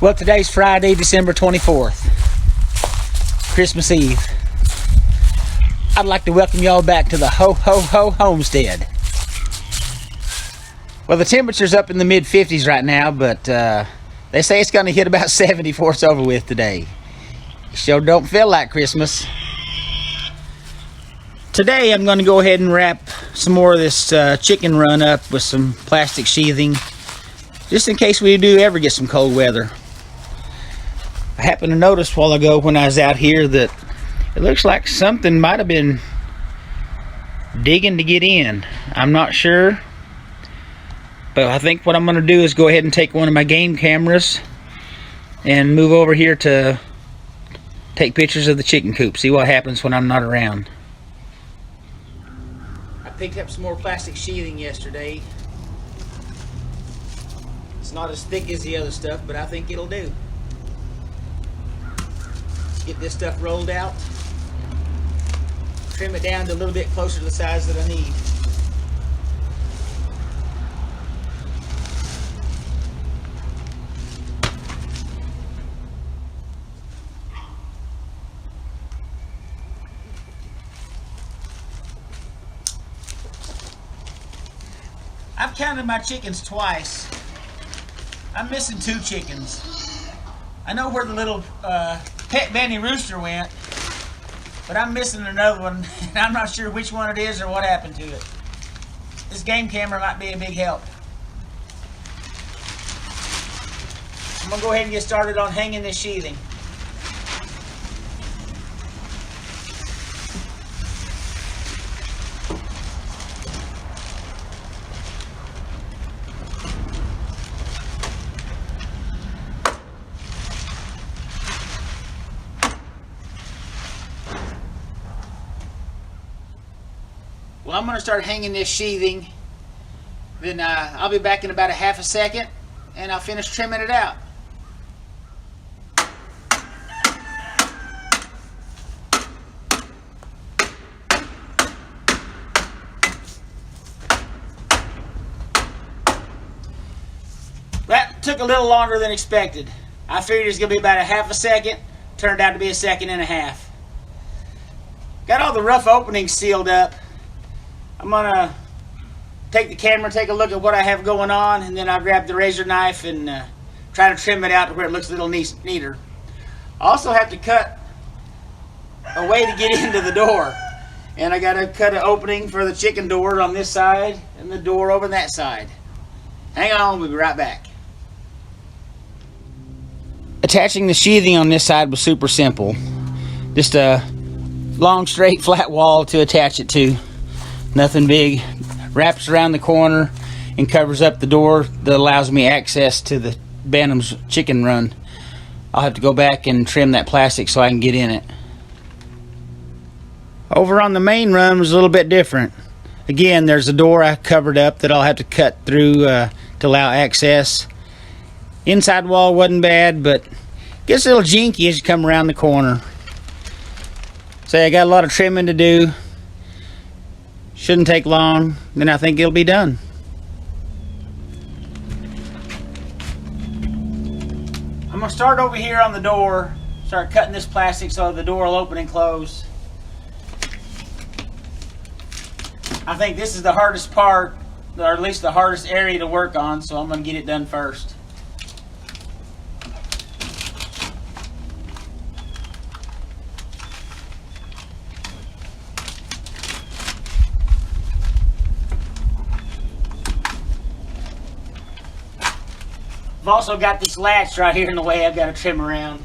Well, today's Friday, December 24th, Christmas Eve. I'd like to welcome y'all back to the Homestead. Well, the temperature's up in the mid-50s right now, but they say it's going to hit about 70 before it's over with today. Sure don't feel like Christmas. Today, I'm going to go ahead and wrap some more of this chicken run up with some plastic sheathing, just in case we do ever get some cold weather. I happened to notice a while ago when I was out here that it looks like something might have been digging to get in. I'm not sure, but I think what I'm going to do is go ahead and take one of my game cameras and move over here to take pictures of the chicken coop, see what happens when I'm not around. I picked up some more plastic sheathing yesterday. It's not as thick as the other stuff, but I think it'll do. Get this stuff rolled out, trim it down to a little bit closer to the size that I need. I've counted my chickens twice. I'm missing 2 chickens. I know where the little pet Benny rooster went, but I'm missing another one, and I'm not sure which one it is or what happened to it. This game camera might be a big help. I'm gonna go ahead and get started on hanging this sheathing. Well, I'm going to start hanging this sheathing, then I'll be back in about a half a second, and I'll finish trimming it out. That took a little longer than expected. I figured it was going to be about a half a second, turned out to be a second and a half. Got all the rough openings sealed up. I'm gonna take the camera, take a look at what I have going on, and then I'll grab the razor knife and try to trim it out to where it looks a little neater. I also have to cut a way to get into the door, and I gotta cut an opening for the chicken door on this side and the door over on that side. Hang on, we'll be right back. Attaching the sheathing on this side was super simple. Just a long, straight, flat wall to attach it to. Nothing big. Wraps around the corner and covers up the door that allows me access to the Bantam's chicken run. I'll have to go back and trim that plastic so I can get in it. Over on the main run was a little bit different. Again, there's a door I covered up that I'll have to cut through to allow access. Inside wall wasn't bad, but gets a little jinky as you come around the corner. So I got a lot of trimming to do. Shouldn't take long, then I think it'll be done. I'm going to start over here on the door, start cutting this plastic so the door will open and close. I think this is the hardest part, or at least the hardest area to work on, so I'm going to get it done first. I've also got this latch right here in the way I've got to trim around.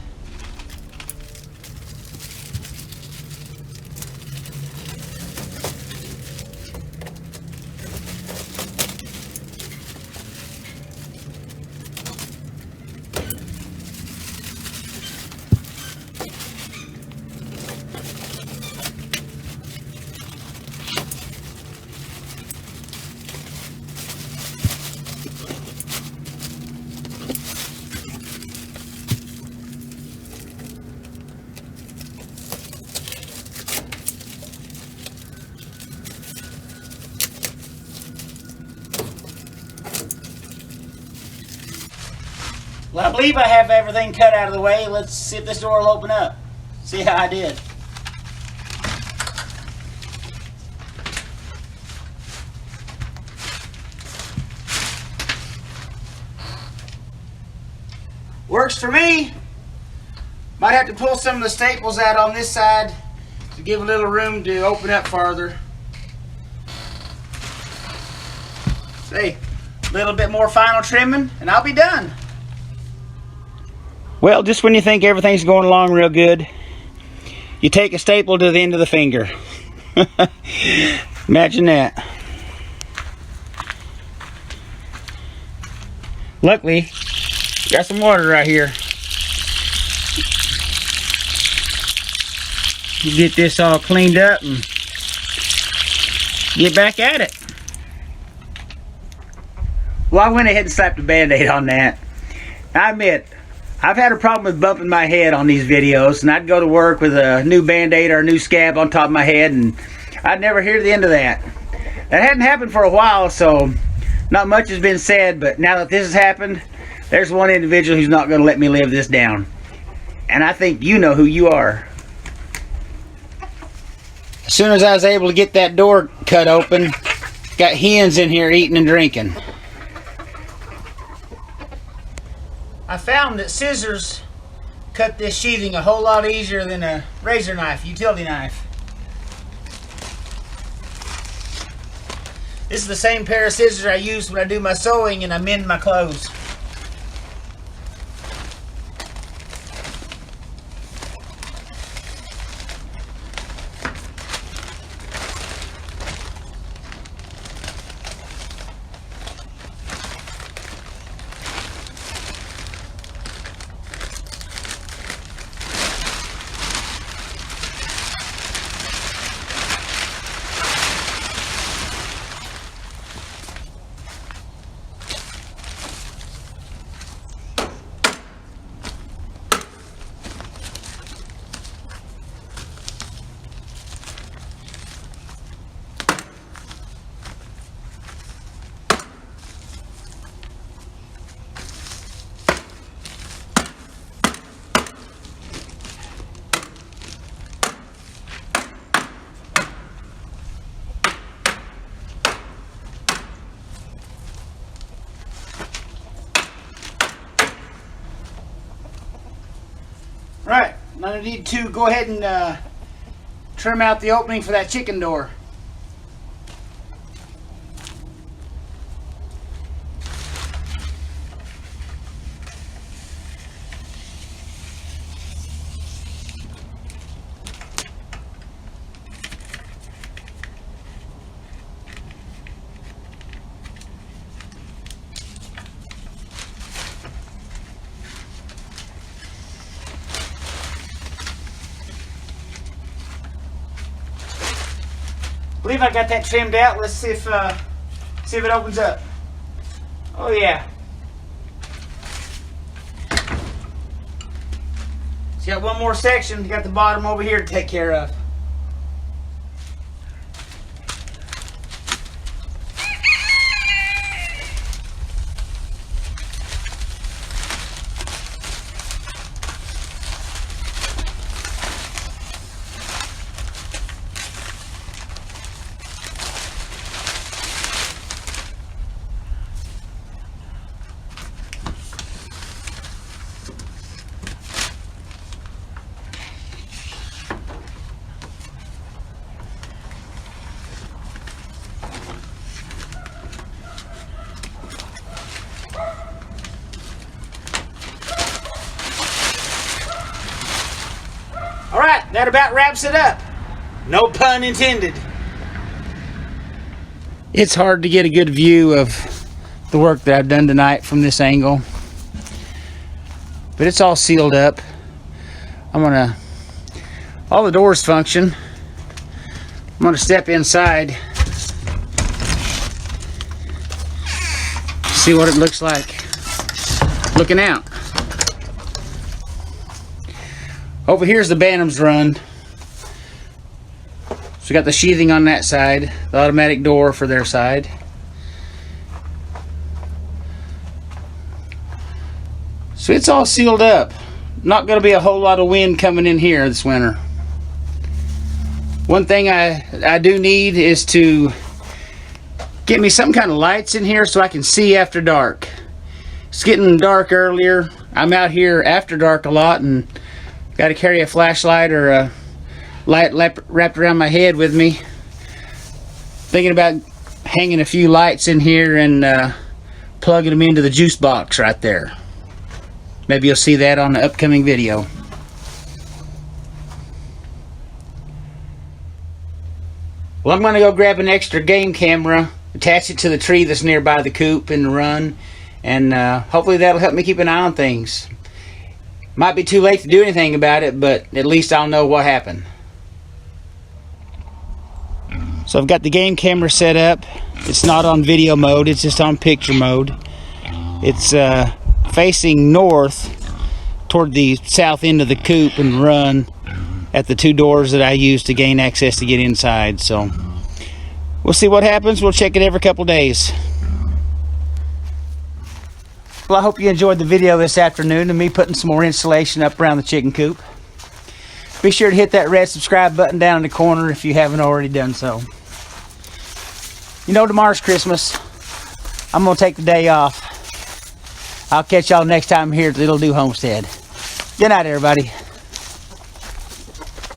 Well, I believe I have everything cut out of the way. Let's see if this door will open up. See how I did. Works for me. Might have to pull some of the staples out on this side to give a little room to open up farther. See, a little bit more final trimming and I'll be done. Well, just when you think everything's going along real good, you take a staple to the end of the finger. Imagine that. Luckily, got some water right here. You get this all cleaned up and get back at it. Well, I went ahead and slapped a Band-Aid on that. I admit, I've had a problem with bumping my head on these videos, and I'd go to work with a new Band-Aid or a new scab on top of my head, and I'd never hear the end of that. That hadn't happened for a while, so not much has been said, but now that this has happened, there's one individual who's not going to let me live this down. And I think you know who you are. As soon as I was able to get that door cut open, got hens in here eating and drinking. I found that scissors cut this sheathing a whole lot easier than a razor knife, utility knife. This is the same pair of scissors I use when I do my sewing and I mend my clothes. Right, now I need to go ahead and trim out the opening for that chicken door. I believe I got that trimmed out. Let's see if it opens up. Oh yeah. It's got one more section. Got the bottom over here to take care of. Alright, that about wraps it up. No pun intended. It's hard to get a good view of the work that I've done tonight from this angle. But it's all sealed up. All the doors function. I'm gonna step inside. See what it looks like looking out. Over here's the Bantams run. So we got the sheathing on that side, the automatic door for their as So it's all sealed up. Not going to be a whole lot of wind coming in here this winter. One thing I do need is to get me some kind of lights in here so I can see after dark. It's getting dark earlier. I'm out here after dark a lot and got to carry a flashlight or a light wrapped around my head with me. Thinking about hanging a few lights in here and plugging them into the juice box right there. Maybe you'll see that on the upcoming video. Well, I'm going to go grab an extra game camera, attach it to the tree that's nearby the coop and run, and hopefully that'll help me keep an eye on things. Might be too late to do anything about it, but at least I'll know what happened. So I've got the game camera set up. It's not on video mode, it's just on picture mode. It's facing north toward the south end of the coop and run at the two doors that I use to gain access to get inside. So we'll see what happens. We'll check it every couple days. Well, I hope you enjoyed the video this afternoon of me putting some more insulation up around the chicken coop. Be sure to hit that red subscribe button down in the corner if you haven't already done so. You know, tomorrow's Christmas. I'm going to take the day off. I'll catch y'all next time here at Little Do Homestead. Good night, everybody.